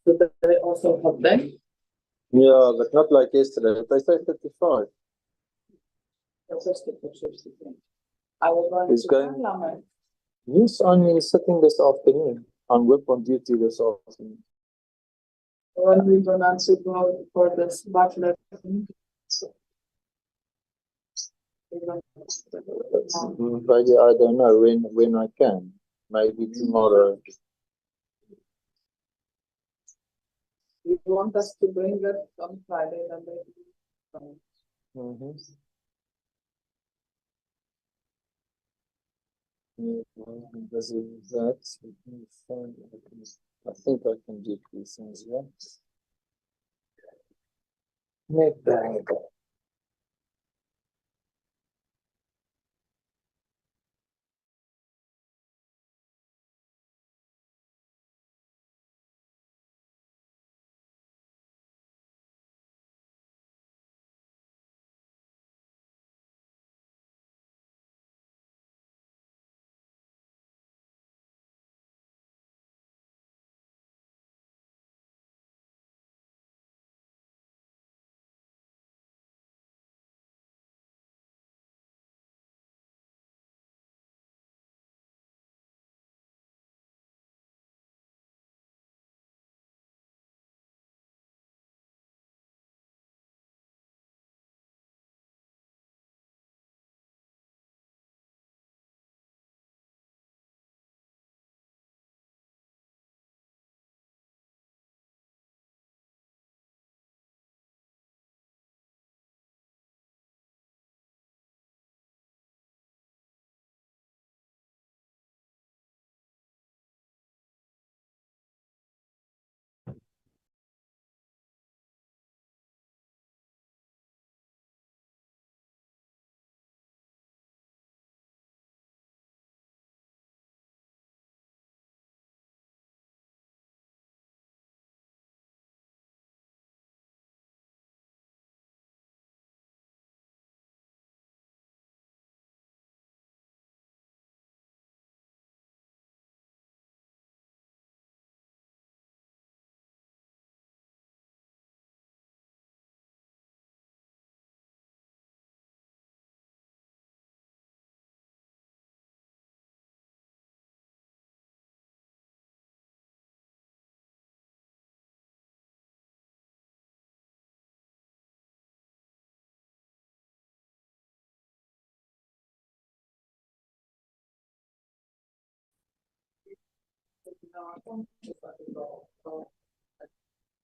So they also have them. Yeah, but not like yesterday. They say 55. That's just the pictures. I was going He's to going- Parliament. Yes, I'm sitting this afternoon. I'm whip on duty this afternoon. When we going to go for this bachelor. Maybe I don't know when I can. Maybe tomorrow. You want us to bring it on Friday, then they Mm-hmm. Does it that? I think I can do these things, yeah. Make bang.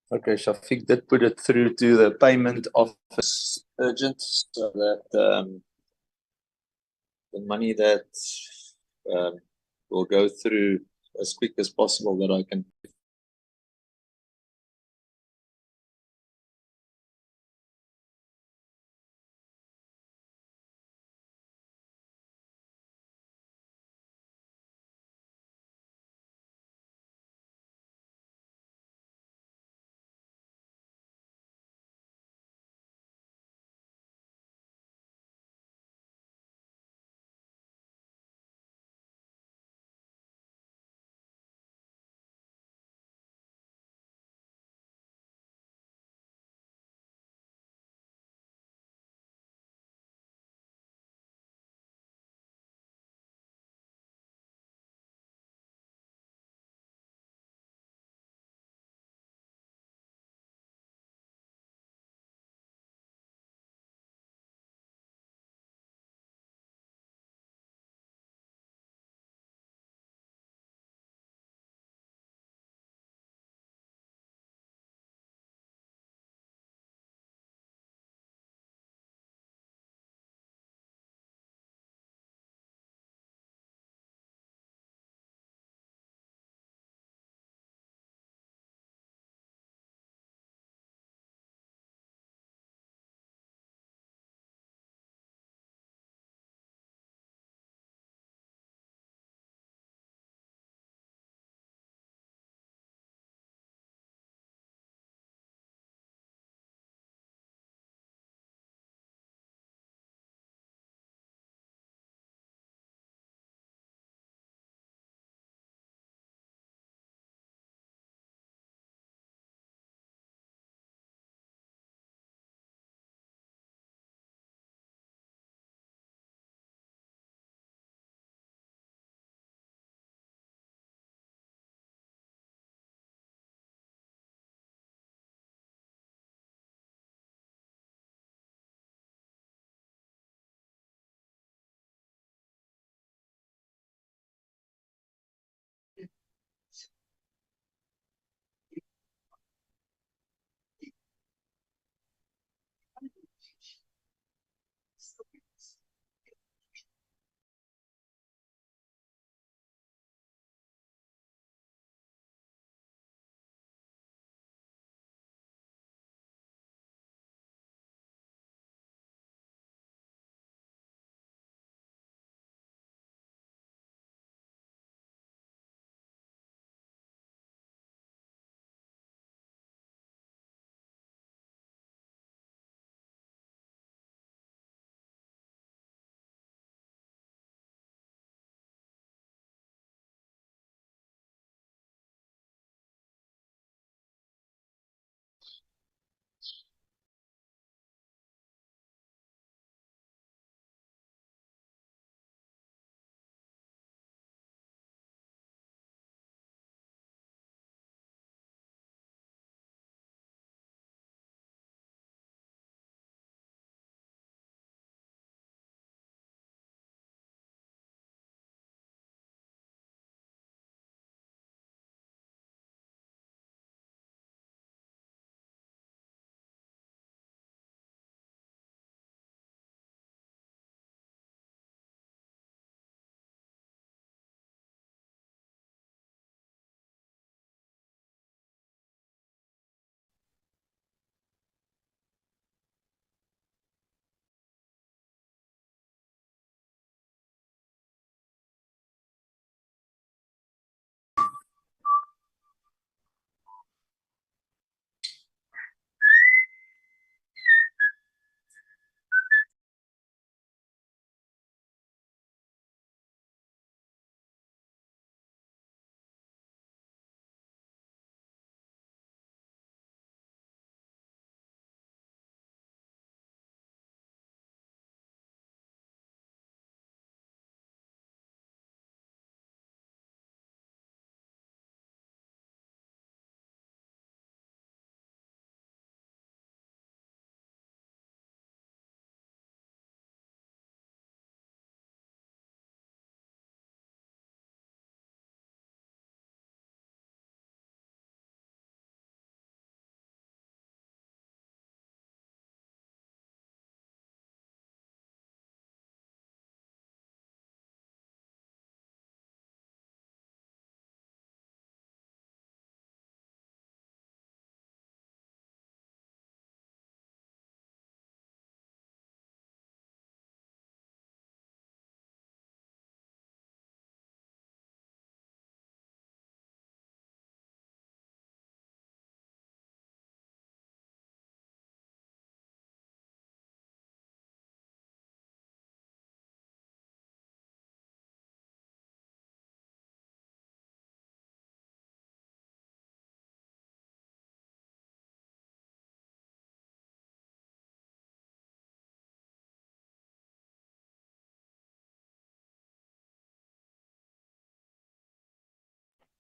Okay, Shafiq did put it through to the payment office urgent so that the money that will go through as quick as possible that I can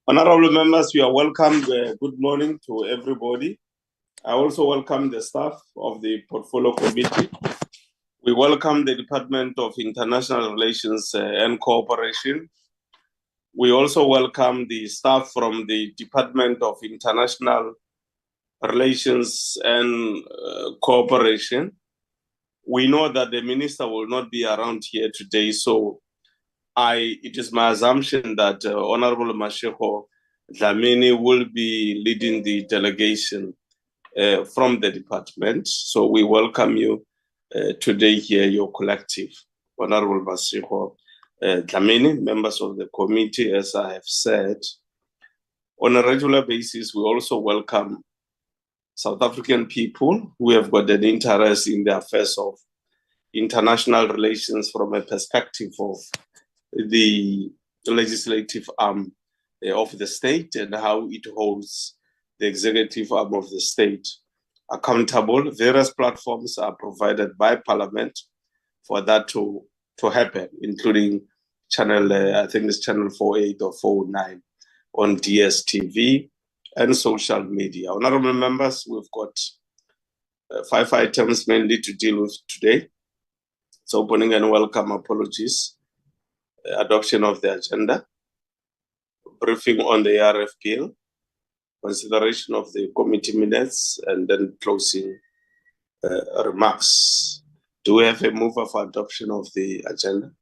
Honorable members, you are welcome. Good morning to everybody. I also welcome the staff of the Portfolio Committee. We welcome the Department of International Relations and Cooperation. We also welcome the staff from the Department of International Relations and Cooperation. We know that the minister will not be around here today, so it is my assumption that Honorable Mashego Dlamini will be leading the delegation from the department. So we welcome you today here, your collective. Honorable Mashego Dlamini, members of the committee, as I have said, on a regular basis, we also welcome South African people who have got an interest in the affairs of international relations from a perspective of the legislative arm of the state and how it holds the executive arm of the state accountable. Various platforms are provided by Parliament for that to happen, including channel, I think it's channel 48 or 409 on DSTV and social media. Honorable members, we've got 5 items mainly to deal with today. So opening and welcome apologies, adoption of the agenda, briefing on the ARF bill, consideration of the committee minutes, and then closing remarks. Do we have a mover for adoption of the agenda?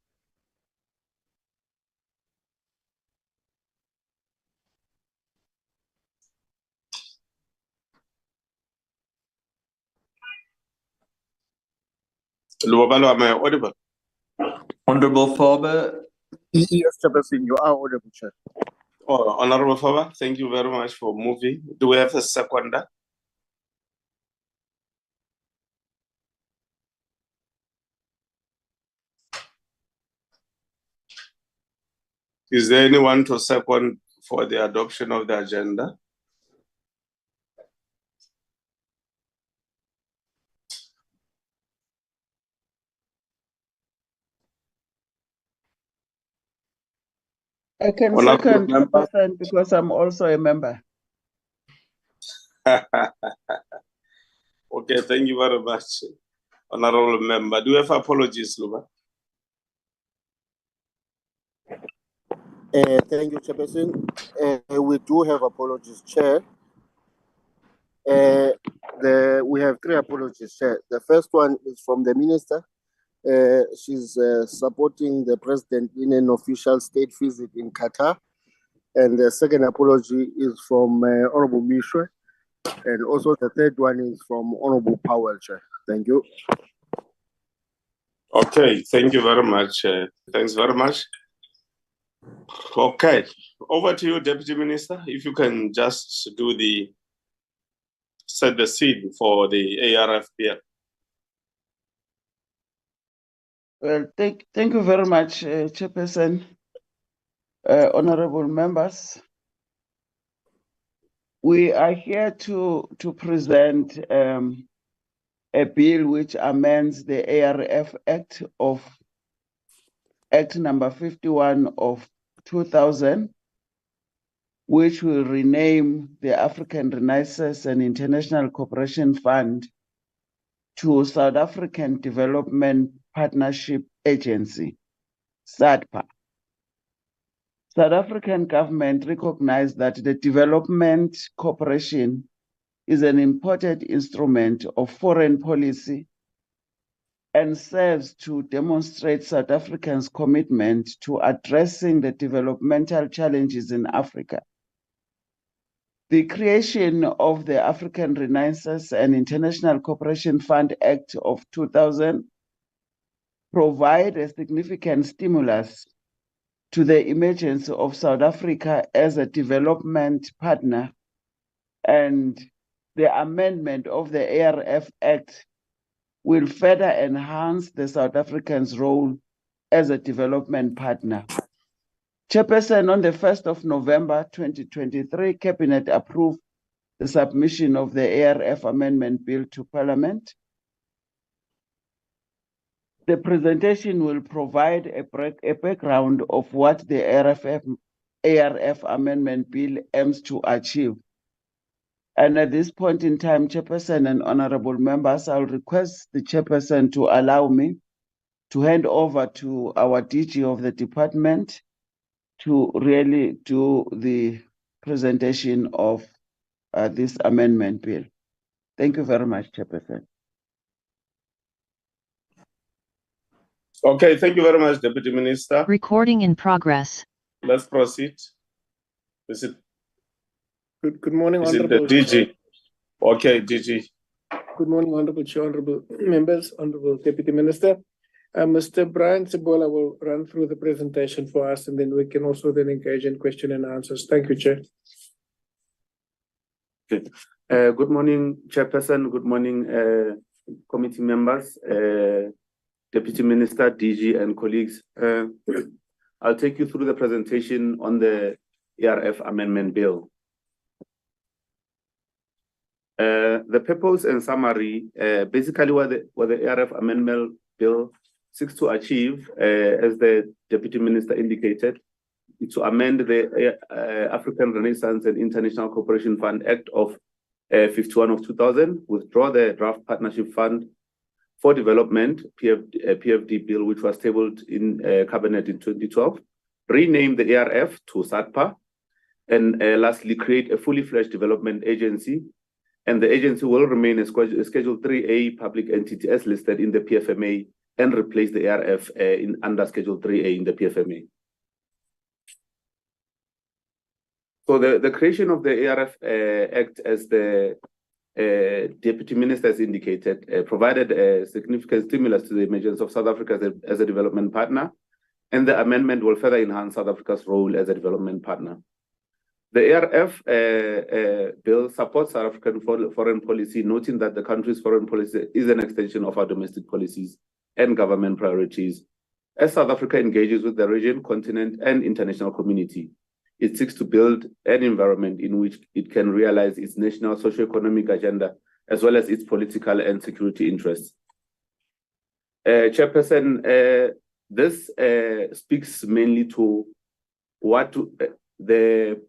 Lubabalo, am I audible? Honorable Faber. Yes, Chairperson, you are audible, Chair. Oh, Honorable Faber, thank you very much for moving. Do we have a seconder? Is there anyone to second for the adoption of the agenda? I can Honorable second member. because I'm also a member. Okay, thank you very much, Honorable member. Do you have apologies, Luba? Thank you, Chairperson. We do have apologies, Chair. We have 3 apologies, Chair. The first one is from the Minister. She's supporting the President in an official state visit in Qatar. And the second apology is from Honorable Mishwe. And also the third one is from Honorable Powell, Chair. Thank you. Okay, thank you very much. Thanks very much. Okay, over to you, Deputy Minister. If you can just set the scene for the ARF bill. Well, thank you very much, Chairperson, honorable members. We are here to present a bill which amends the ARF Act number 51 of 2000, which will rename the African Renaissance and International Cooperation Fund to South African Development Partnership Agency, SADPA. South African government recognized that the development cooperation is an important instrument of foreign policy and serves to demonstrate South Africa's commitment to addressing the developmental challenges in Africa. The creation of the African Renaissance and International Cooperation Fund Act of 2000 provide a significant stimulus to the emergence of South Africa as a development partner, and the amendment of the ARF Act will further enhance the South Africans' role as a development partner. Chairperson, on the 1st of November 2023, Cabinet approved the submission of the ARF Amendment Bill to Parliament. The presentation will provide a background of what the ARF Amendment Bill aims to achieve. And at this point in time, Chairperson and honorable members, I'll request the Chairperson to allow me to hand over to our DG of the department to really do the presentation of this amendment bill. Thank you very much, Chairperson. Okay, thank you very much, Deputy Minister. Recording in progress. Let's proceed. Is it Good morning, the Honorable DG? Okay, DG. Good morning, Honorable Chair, Honorable members, Honorable Deputy Minister. Mr. Brian Sebola will run through the presentation for us, and then we can also then engage in question and answers. Thank you, Chair. Okay. Good morning, Chairperson. Good morning, committee members, Deputy Minister, DG, and colleagues. I'll take you through the presentation on the ARF Amendment Bill. The purpose and summary, basically what the ARF Amendment Bill seeks to achieve, as the Deputy Minister indicated, is to amend the African Renaissance and International Cooperation Fund Act of 51 of 2000, withdraw the Draft Partnership Fund for Development, PFD Bill, which was tabled in Cabinet in 2012, rename the ARF to SADPA, and lastly, create a fully fledged development agency. And the agency will remain a Schedule 3A public entity as listed in the PFMA and replace the ARF under Schedule 3A in the PFMA. So the creation of the ARF Act, as the Deputy Minister has indicated, provided a significant stimulus to the emergence of South Africa as a development partner, and the amendment will further enhance South Africa's role as a development partner. The ARF bill supports South African foreign policy, noting that the country's foreign policy is an extension of our domestic policies and government priorities. As South Africa engages with the region, continent, and international community, it seeks to build an environment in which it can realize its national socio-economic agenda, as well as its political and security interests. Chairperson, this speaks mainly to what the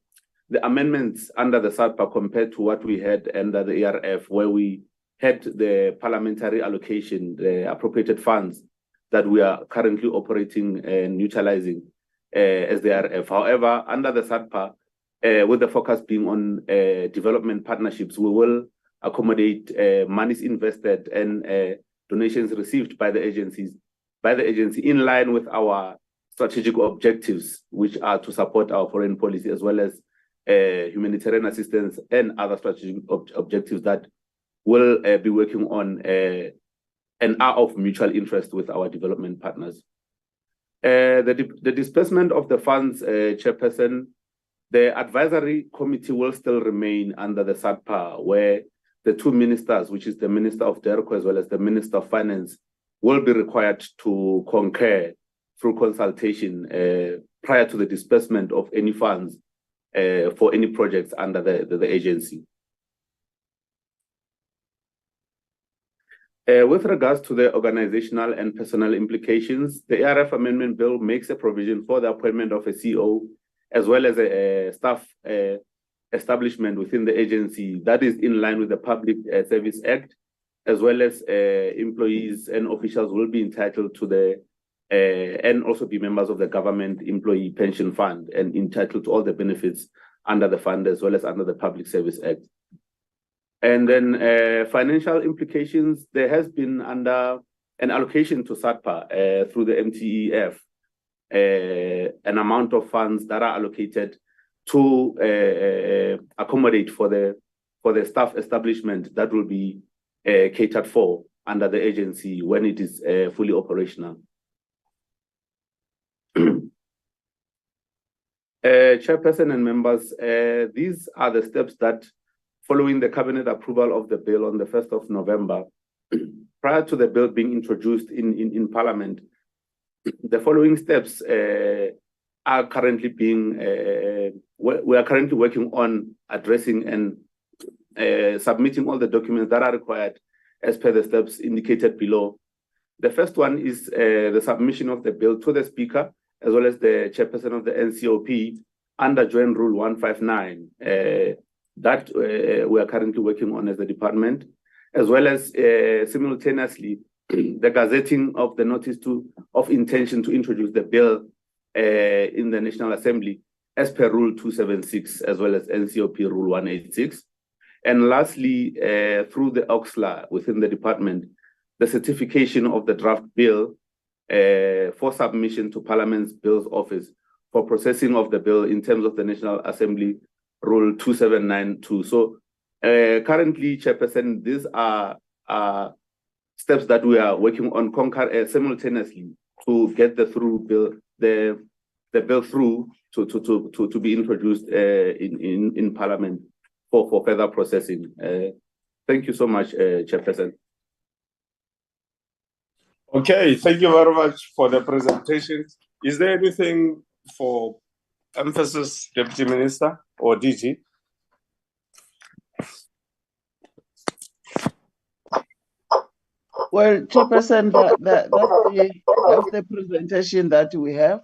amendments under the SADPA compared to what we had under the ARF, where we had the parliamentary allocation, the appropriated funds that we are currently operating and utilizing as the ARF. However, under the SADPA, with the focus being on development partnerships, we will accommodate monies invested and donations received by the agency in line with our strategic objectives, which are to support our foreign policy as well as humanitarian assistance and other strategic objectives that will be working on and are of mutual interest with our development partners. The disbursement of the funds, Chairperson, the advisory committee will still remain under the SADPA, where the two ministers, which is the Minister of DERCO as well as the Minister of Finance, will be required to concur through consultation prior to the disbursement of any funds for any projects under the agency. With regards to the organizational and personnel implications, the ARF Amendment Bill makes a provision for the appointment of a CEO as well as a staff establishment within the agency that is in line with the Public Service Act, as well as employees and officials will be entitled to the and also be members of the Government Employee Pension Fund and entitled to all the benefits under the fund as well as under the Public Service Act. And then financial implications, there has been under an allocation to SADPA through the MTEF, an amount of funds that are allocated to accommodate for the staff establishment that will be catered for under the agency when it is fully operational. Chairperson and members, these are the steps that, following the cabinet approval of the bill on the 1st of November, prior to the bill being introduced in Parliament, the following steps are currently being, we are currently working on addressing and submitting all the documents that are required as per the steps indicated below. The first one is the submission of the bill to the Speaker, as well as the Chairperson of the NCOP, under Joint Rule 159 that we are currently working on as a department, as well as simultaneously the gazetting of the notice of intention to introduce the bill in the National Assembly as per Rule 276, as well as NCOP Rule 186. And lastly, through the OXLA within the department, the certification of the draft bill for submission to Parliament's Bills Office for processing of the bill in terms of the National Assembly Rule 2792. So currently, Chairperson, these are steps that we are working on simultaneously to get the bill through to be introduced in Parliament for further processing. Thank you so much, Chairperson. Okay, thank you very much for the presentation. Is there anything for emphasis, Deputy Minister or DG? Well, Chairperson, that's the presentation that we have.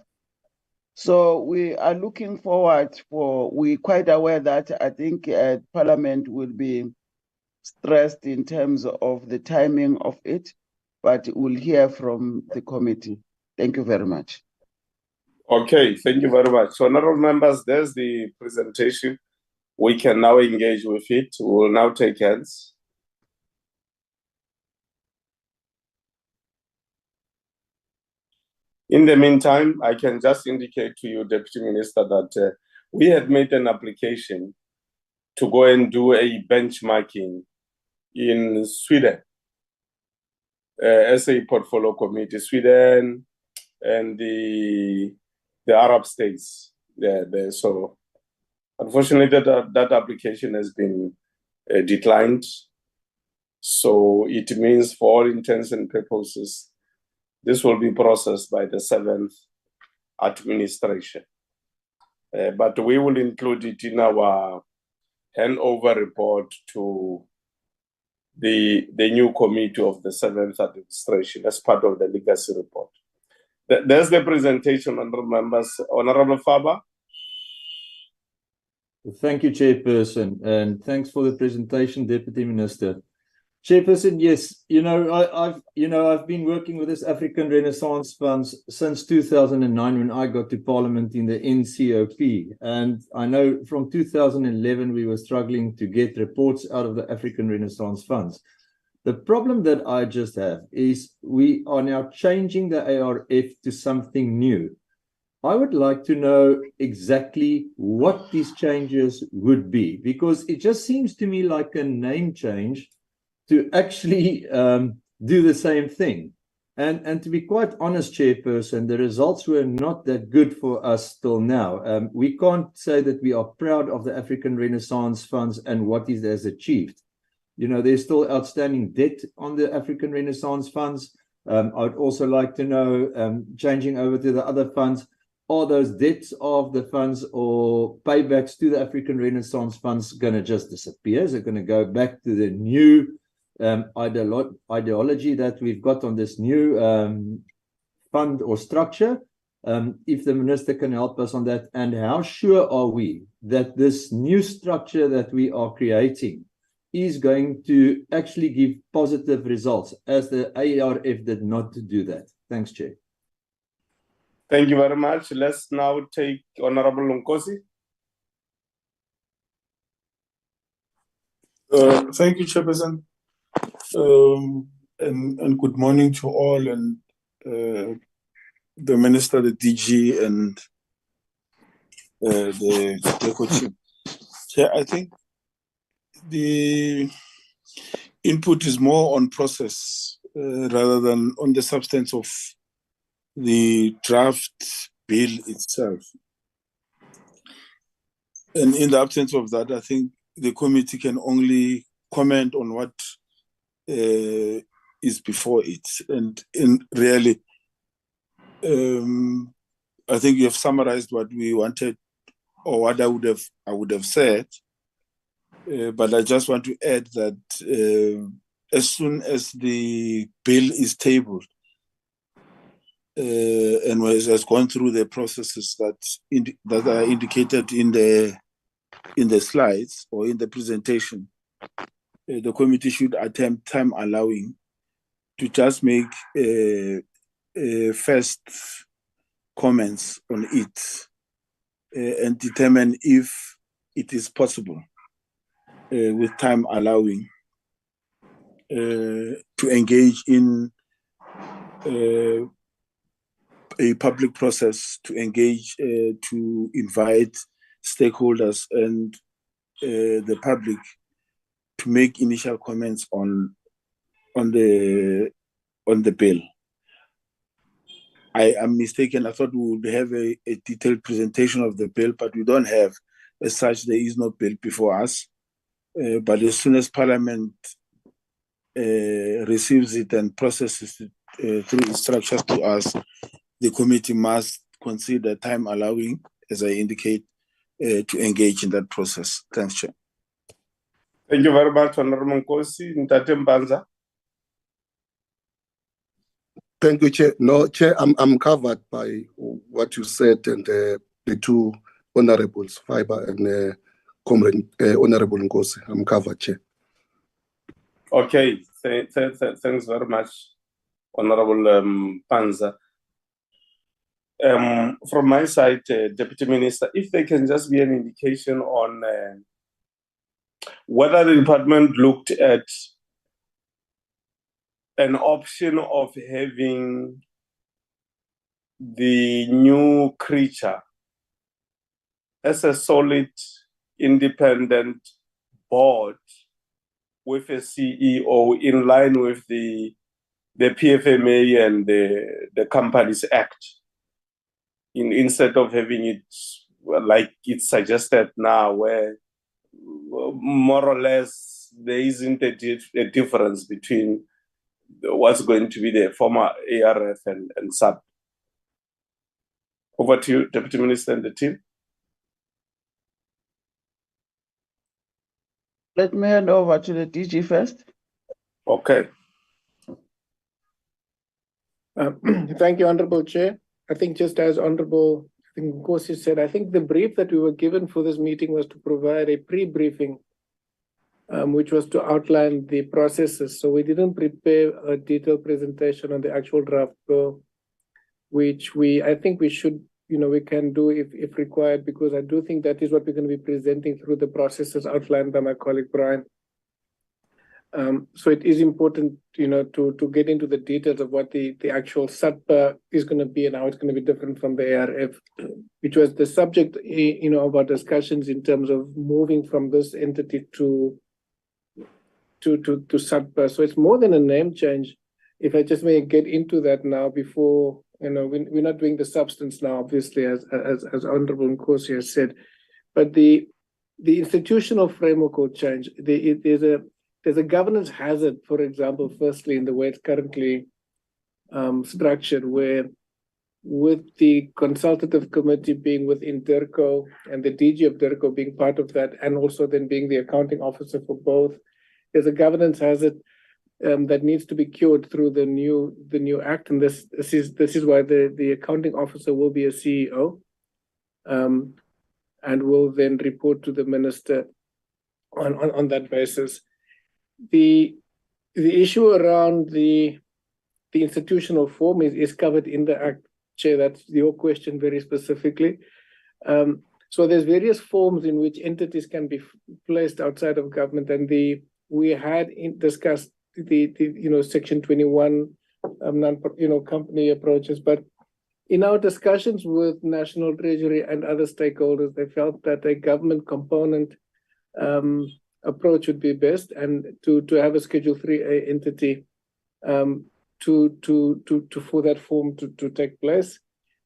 So we are looking forward we're quite aware that I think Parliament will be stressed in terms of the timing of it, but we'll hear from the committee. Thank you very much. Okay, thank you very much. So, honorable members, there's the presentation. We can now engage with it. We will now take hands. In the meantime, I can just indicate to you, Deputy Minister, that we had made an application to go and do a benchmarking in Sweden as a portfolio committee, Sweden and the Arab states. So unfortunately, that application has been declined. So it means for all intents and purposes, this will be processed by the 7th administration. But we will include it in our handover report to the new committee of the 7th administration as part of the legacy report. There's the presentation, honorable members. Honorable Faber. Thank you, Chairperson, and thanks for the presentation, Deputy Minister. Chairperson, yes, I've been working with this African Renaissance Funds since 2009 when I got to Parliament in the NCOP, and I know from 2011 we were struggling to get reports out of the African Renaissance Funds. The problem that I just have is we are now changing the ARF to something new. I would like to know exactly what these changes would be, because it just seems to me like a name change to actually do the same thing. And to be quite honest, Chairperson, the results were not that good for us till now. We can't say that we are proud of the African Renaissance Funds and what it has achieved. There's still outstanding debt on the African Renaissance Funds. I would also like to know, changing over to the other funds, are those debts of the funds or paybacks to the African Renaissance Funds going to just disappear? Is it going to go back to the new ideology that we've got on this new fund or structure? If the minister can help us on that, and how sure are we that this new structure that we are creating is going to actually give positive results, as the ARF did not do that? Thanks, Chair. Thank you very much. Let's now take Honorable Nkosi. Thank you, Chairperson. And good morning to all, and the Minister, the DG, and the DECO team. Chair, I think the input is more on process rather than on the substance of the draft bill itself. And in the absence of that, I think the committee can only comment on what is before it. And really, I think you have summarized what we wanted, or what I would have said. But I just want to add that as soon as the bill is tabled, and has gone through the processes that are indicated in the slides or in the presentation, the committee should attempt, time allowing, to just make first comments on it and determine if it is possible, with time allowing, to engage in a public process, to engage, to invite stakeholders and the public to make initial comments on the bill. I am mistaken. I thought we would have a detailed presentation of the bill, but we don't have. As such, there is no bill before us. But as soon as Parliament receives it and processes it through instructions to us, the committee must consider, time allowing, as I indicate, to engage in that process. Thanks, Chair. Thank you very much, Honorable Nkosi. Ntate Mbanza. Thank you, Chair. No, Chair, I'm covered by what you said and the two honorables, Fiber and Comrade Honorable Nkosi. I'm covered, Chair. Okay, thanks very much, Honorable Panza. From my side, Deputy Minister, if there can just be an indication on whether the department looked at an option of having the new creature as a solid, independent board with a CEO in line with the PFMA and the Companies Act, instead of having it like it's suggested now, where more or less there isn't a difference between what's going to be the former ARF and SAP. Over to you, Deputy Minister and the team. Let me hand over to the DG first. Okay. Thank you, Honorable Chair. I think just as Honorable Nkosi said, I think the brief that we were given for this meeting was to provide a pre-briefing, which was to outline the processes. So we didn't prepare a detailed presentation on the actual draft bill, which I think we should, we can do if required, because I do think that is what we're going to be presenting through the processes outlined by my colleague Brian. So it is important, to get into the details of what the actual SATPA is going to be and how it's going to be different from the ARF, which was the subject, of our discussions in terms of moving from this entity to SATPA. So it's more than a name change. If I just may get into that now before, we're not doing the substance now, obviously, as Honorable Nkosi has said, but the institutional framework will change. There's a governance hazard, for example, firstly, in the way it's currently structured, where with the consultative committee being within DIRCO and the DG of DIRCO being part of that, and also then being the accounting officer for both, there's a governance hazard that needs to be cured through the new act, and this is why the accounting officer will be a CEO, and will then report to the minister on that basis. The issue around the institutional form is covered in the Act, Chair. That's your question very specifically. So there's various forms in which entities can be placed outside of government, and we had discussed the Section 21 company approaches, but in our discussions with National Treasury and other stakeholders, they felt that a government component approach would be best, and to have a Schedule 3A entity for that form to take place.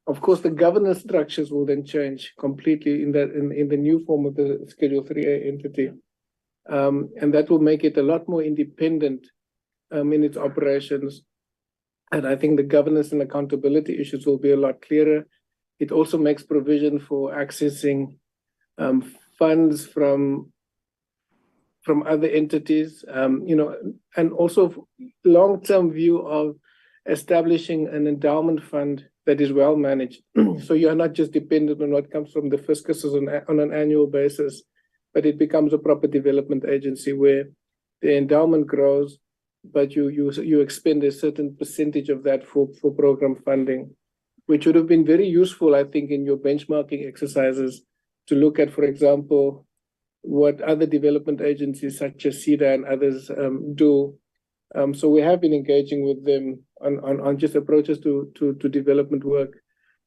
Of course, the governance structures will then change completely in the new form of the Schedule 3A entity, and that will make it a lot more independent in its operations. And I think the governance and accountability issues will be a lot clearer. It also makes provision for accessing funds from other entities, and also long-term view of establishing an endowment fund that is well managed. So you are not just dependent on what comes from the fiscus on an annual basis, but it becomes a proper development agency where the endowment grows, but you expend a certain percentage of that for program funding, which would have been very useful, I think, in your benchmarking exercises to look at, for example, what other development agencies such as CEDA and others do. So we have been engaging with them on just approaches to development work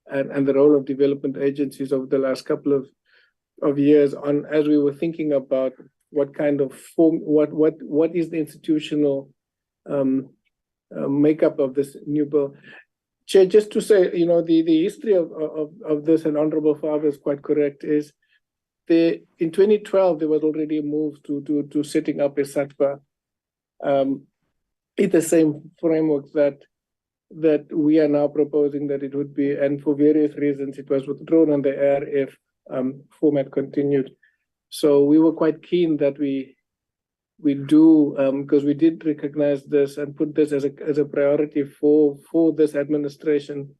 and the role of development agencies over the last couple of years on as we were thinking about what kind of form, what is the institutional makeup of this new bill. Chair, just to say, the history of this, and Honorable Favre is quite correct, is in 2012 there was already a move to setting up a SATPA in the same framework that we are now proposing that it would be, and for various reasons it was withdrawn and the ARF format continued. So we were quite keen that we do, because we did recognize this and put this as a priority for this administration,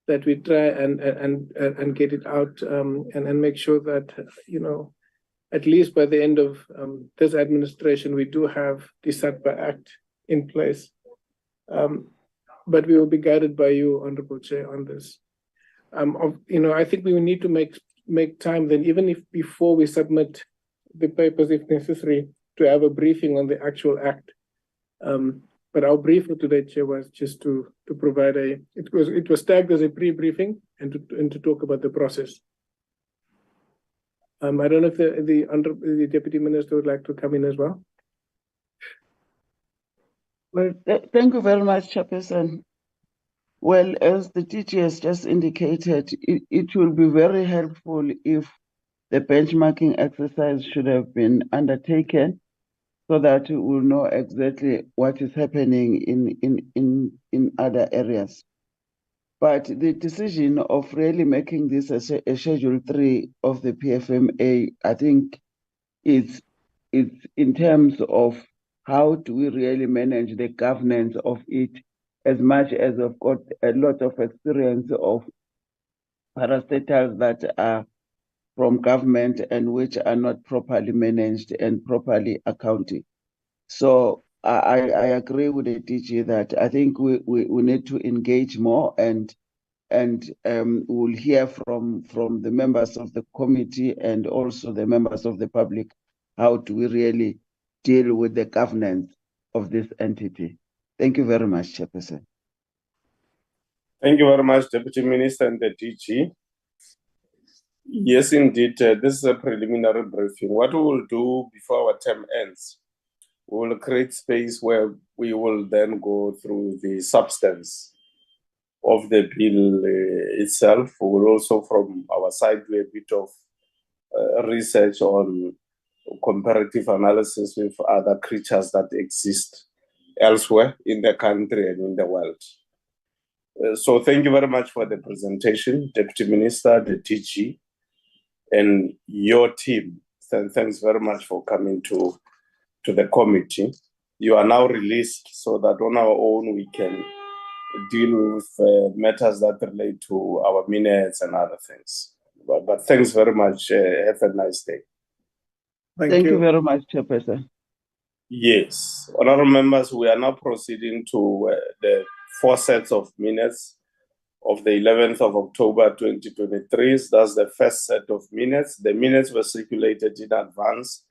that we try and get it out and make sure that, at least by the end of this administration, we do have the SATPA Act in place. But we will be guided by you, Honorable Chair, on this. I think we will need to make time then, even if before we submit the papers, if necessary, to have a briefing on the actual act. But our brief for today, Chair, was just to provide it was tagged as a pre-briefing and to talk about the process. I don't know if the Deputy Minister would like to come in as well. Well, thank you very much, Chairperson. Well, as the DG has just indicated, it will be very helpful if the benchmarking exercise should have been undertaken so that we will know exactly what is happening in other areas. But the decision of really making this a Schedule 3 of the PFMA, I think it's in terms of how do we really manage the governance of it, as much as I've got a lot of experience of parastatals that are from government and which are not properly managed and properly accounted. So I agree with the DG that I think we need to engage more and we'll hear from the members of the committee and also the members of the public, how do we really deal with the governance of this entity. Thank you very much, Chairperson. Thank you very much, Deputy Minister and the DG. Yes, indeed, this is a preliminary briefing. What we will do before our term ends, we will create space where we will then go through the substance of the bill itself. We will also, from our side, do a bit of research on comparative analysis with other creatures that exist elsewhere in the country and in the world. So thank you very much for the presentation, Deputy Minister, the DG, and your team. Thanks very much for coming to the committee. You are now released so that on our own we can deal with matters that relate to our minutes and other things. But thanks very much. Have a nice day. Thank you very much, Chairperson. Yes. Honourable members, we are now proceeding to the 4 sets of minutes of the 11th of October 2023. That's the first set of minutes. The minutes were circulated in advance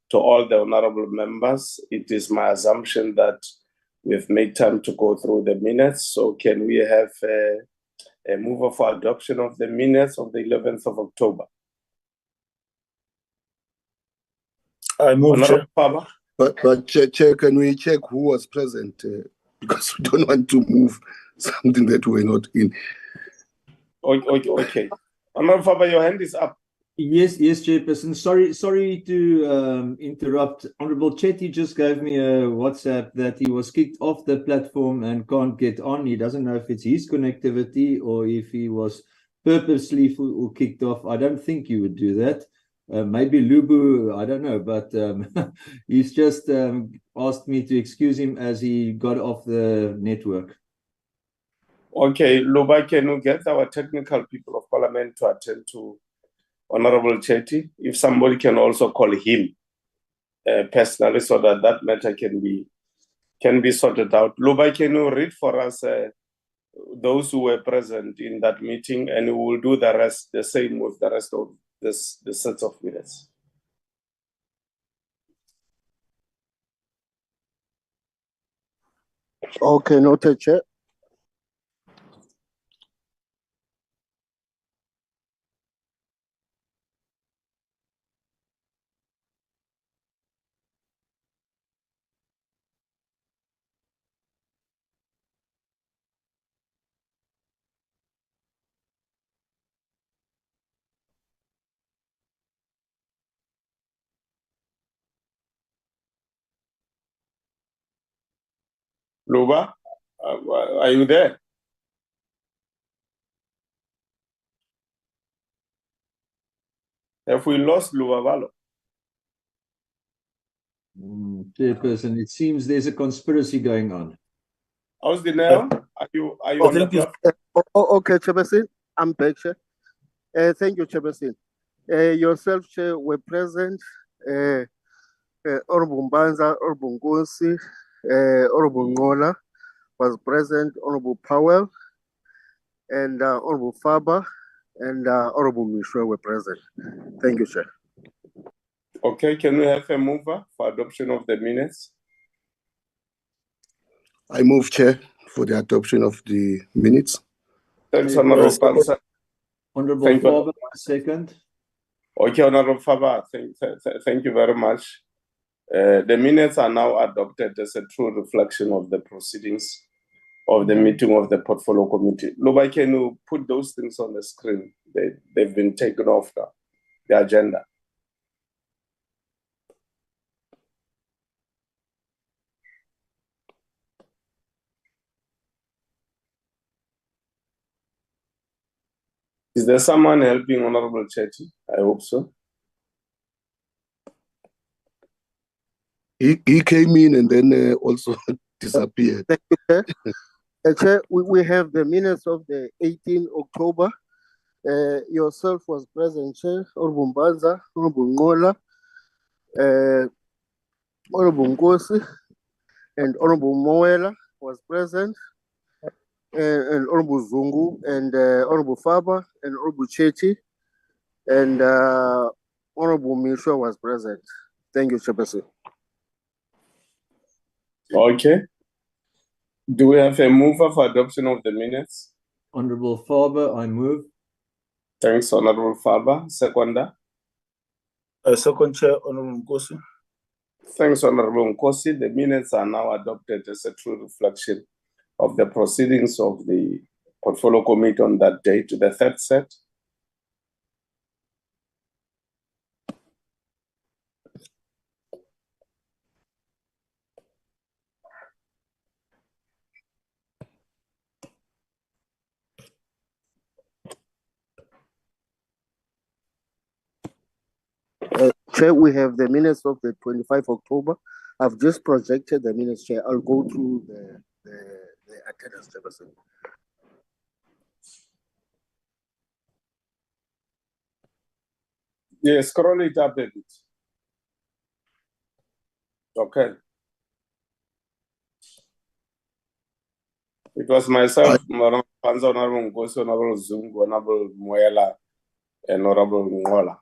to all the honourable members. It is my assumption that we've made time to go through the minutes. So can we have a mover for adoption of the minutes of the 11th of October? I move, Chair. But Chair, can we check who was present? Because we don't want to move something that we're not in. Okay. Honourable Faber, your hand is up. Yes, Chairperson. Sorry to interrupt. Honourable Chetty just gave me a WhatsApp that he was kicked off the platform and can't get on. He doesn't know if it's his connectivity or if he was purposely kicked off. I don't think you would do that. Maybe Lubu, I don't know, but he's just asked me to excuse him as he got off the network. Okay, Luba, can you get our technical people of parliament to attend to Honorable Chetty? If somebody can also call him personally so that that matter can be sorted out. Luba, can you read for us those who were present in that meeting, and we will do the rest, the same with the rest of the sets of minutes. Okay, noted, Chair. Luba, are you there? Have we lost Luba Valo? Chairperson, it seems there's a conspiracy going on. How's the nail? Are you on the thank you. platform? Okay, Chairperson, I'm back, Chair. Thank you, Chairperson. Yourself, Chair, were present. Honorable Mbanza, Honorable Nkosi, Honorable Ngola was present, Honorable Powell, and Honorable Faber, and Honorable Mishwe were present. Thank you, Chair. Okay, can we have a mover for adoption of the minutes? I move, Chair, for the adoption of the minutes. Thanks, Honorable Pansa. Honorable Thank you. Faber, second. Okay, Honorable Faber, thank you very much. The minutes are now adopted as a true reflection of the proceedings of the meeting of the Portfolio Committee. Luba, can you put those things on the screen? They've been taken off the agenda. Is there someone helping Honorable Chetty? I hope so. He came in and then also disappeared. Thank you, Chair. Chair, we have the minutes of the 18th October. Yourself was present, Chair, Honorable Mbanza, Honorable Ngola, Honorable Nkosi, and Honorable Moela was present, and Honorable Zungu, and Honorable Faber, and Honorable Chetty, and Honorable Mishwa was present. Thank you, Chairperson. Okay. Do we have a mover for adoption of the minutes? Honorable Faber, I move. Thanks, Honorable Faber. Seconder. Second, Chair, Honorable Nkosi. Thanks, Honorable Nkosi. The minutes are now adopted as a true reflection of the proceedings of the Portfolio Committee on that date. The third set. Chair, we have the minutes of the 25th October. I've just projected the minutes, Chair. I'll go through the attendance, Chairperson. Yeah, scroll it up a bit. Okay. It was myself, Honorable Panza, Honorable Nkosi, Honorable Zungu, Honorable Moela, and Honorable Ngola,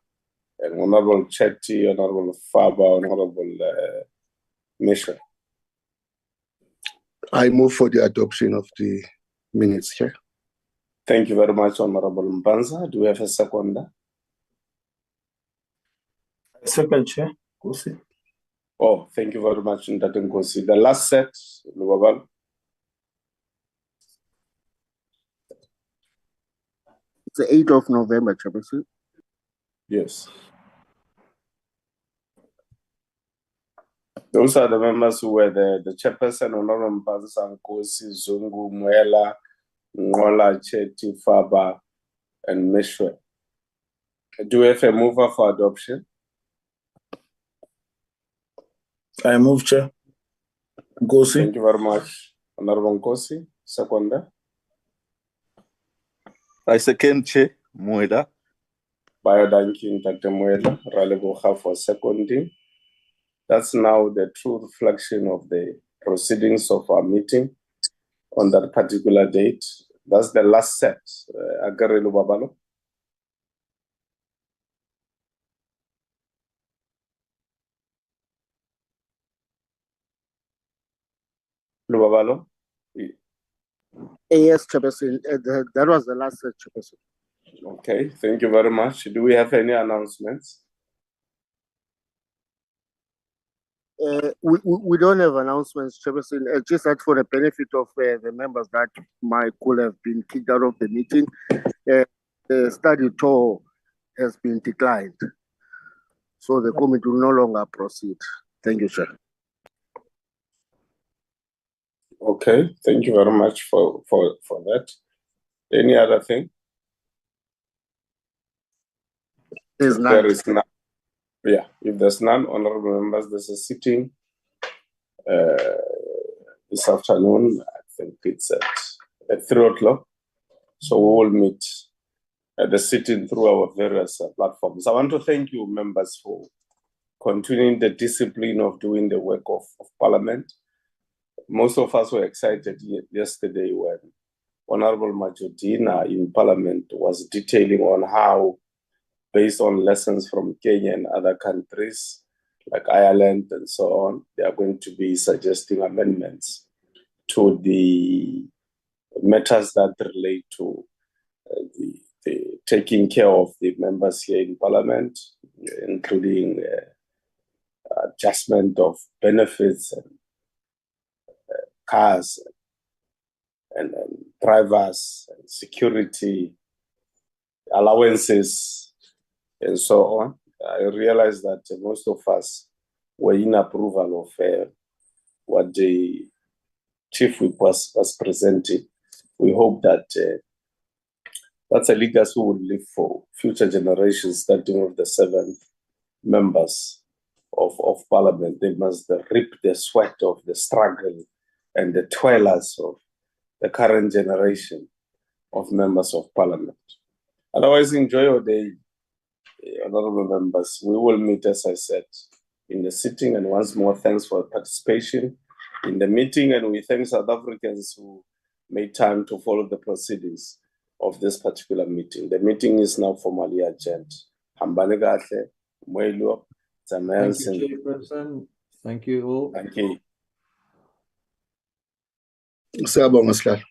and Honorable Chetty, Honorable Faber, Honorable Mishra. I move for the adoption of the minutes, Chair. Thank you very much, Honorable Mbanza. Do we have a seconder? Second, Chair, Nkosi. Oh, thank you very much, Ndate Nkosi. The last set, Lubabal. It's the 8th of November, Chairperson. Yes. Those are the members who were there. The chairperson, Honorable Mbanza, Nkosi, Zungu, Mwela, Ngola, Chetty, Faber, and Mishwe. Do we have a mover for adoption? I move, Chair. Nkosi. Thank you very much, Honorable Nkosi. Seconder. I second Chair Moeda. Biodanking Dr. Moeda, Ralegoha for seconding. That's now the true reflection of the proceedings of our meeting on that particular date. That's the last set. Agare Lubabalo. Lubabalo. Yes, Chairperson. That was the last set, Chairperson. Okay, thank you very much. Do we have any announcements? We don't have announcements, Chairperson. Just that for the benefit of the members that could have been kicked out of the meeting, the study tour has been declined. So the committee will no longer proceed. Thank you, Chair. Okay, thank you very much for that. Any other thing? There's none. There is none. Yeah, if there's none, honorable members, there's a sitting this afternoon. I think it's at 3 o'clock. So we will meet at the sitting through our various platforms. I want to thank you, members, for continuing the discipline of doing the work of Parliament. Most of us were excited yesterday when Honorable Majorina in Parliament was detailing on how, based on lessons from Kenya and other countries like Ireland and so on, they are going to be suggesting amendments to the matters that relate to the taking care of the members here in Parliament, including adjustment of benefits and cars and drivers and security allowances and so on. I realized that most of us were in approval of what the Chief Whip was presenting. We hope that that's a legacy who will live for future generations, starting with the 7 members of Parliament. They must reap the sweat of the struggle and the toilers of the current generation of members of Parliament. Otherwise, enjoy your day, honorable members. We will meet, as I said, in the sitting. And once more, thanks for participation in the meeting. And we thank South Africans who made time to follow the proceedings of this particular meeting. The meeting is now formally adjourned. Hambane kahle, Moelo, Thank you, Chairperson. Thank you all. Thank you. Siyabonga, Sihlalo.